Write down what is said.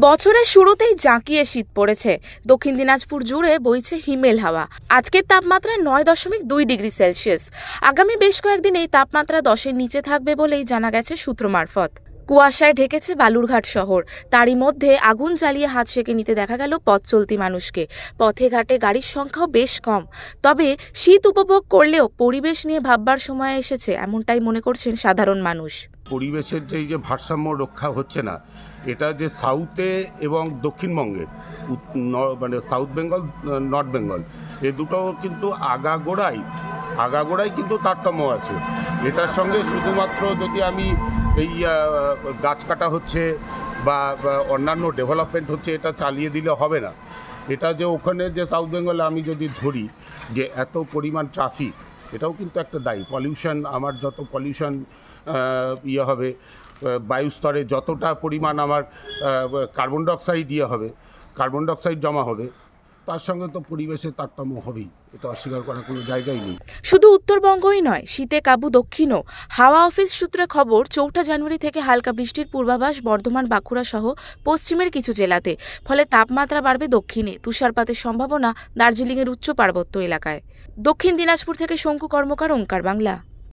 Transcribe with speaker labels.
Speaker 1: বছরের শুরুতেই জাঁকিয়ে শীত পড়েছে। দক্ষিণ দিনাজপুর জুড়ে বইছে হিমেল হাওয়া। আজকের তাপমাত্রা 9.2 ডিগ্রি সেলসিয়াস। আগামী বেশ কয়েকদিন এই তাপমাত্রা 10-এর নিচে থাকবে বলেই জানা গেছে সূত্র মারফত। কুয়াশায় ঢেকেছে বালুরঘাট শহর। তারই মধ্যে আগুন জ্বালিয়ে হাত সেঁকে নিতে দেখা গেল পথ চলতি মানুষকে। পথে ঘাটে গাড়ির সংখ্যাও বেশ কম। তবে শীত উপভোগ করলেও পরিবেশ নিয়ে ভাববার সময় এসেছে, এমনটাই মনে করছেন সাধারণ মানুষ।
Speaker 2: পরিবেশের যে ভারসাম্য রক্ষা হচ্ছে না, এটা যে সাউথে এবং দক্ষিণবঙ্গে মানে সাউথ বেঙ্গল, নর্থ বেঙ্গল, এ দুটো কিন্তু আগাগোড়াই কিন্তু তারতম্য আছে। এটার সঙ্গে শুধুমাত্র যদি আমি এই গাছ কাটা হচ্ছে বা অন্যান্য ডেভেলপমেন্ট হচ্ছে এটা চালিয়ে দিলে হবে না। এটা যে ওখানে যে সাউথ বেঙ্গলে আমি যদি ধরি যে এত পরিমাণ ট্রাফিক, এটাও কিন্তু একটা দায়ী। পলিউশন, আমার যত পলিউশন হবে, বায়ুস্তরে যতটা পরিমাণ আমার কার্বন ডাইঅক্সাইড জমা হবে, তার সঙ্গে তো পরিবেশের তারতম্য হবেই। এটা অস্বীকার করার কোনো জায়গাই নেই।
Speaker 1: শুধু উত্তরবঙ্গই নয়, শীতে কাবু দক্ষিণও। হাওয়া অফিস সূত্রে খবর, 4 জানুয়ারি থেকে হালকা বৃষ্টির পূর্বাভাস বর্ধমান, বাঁকুড়া সহ পশ্চিমের কিছু জেলাতে। ফলে তাপমাত্রা বাড়বে দক্ষিণে। তুষারপাতের সম্ভাবনা দার্জিলিংয়ের উচ্চ পার্বত্য এলাকায়। দক্ষিণ দিনাজপুর থেকে শঙ্কু কর্মকার, ওঙ্কার বাংলা।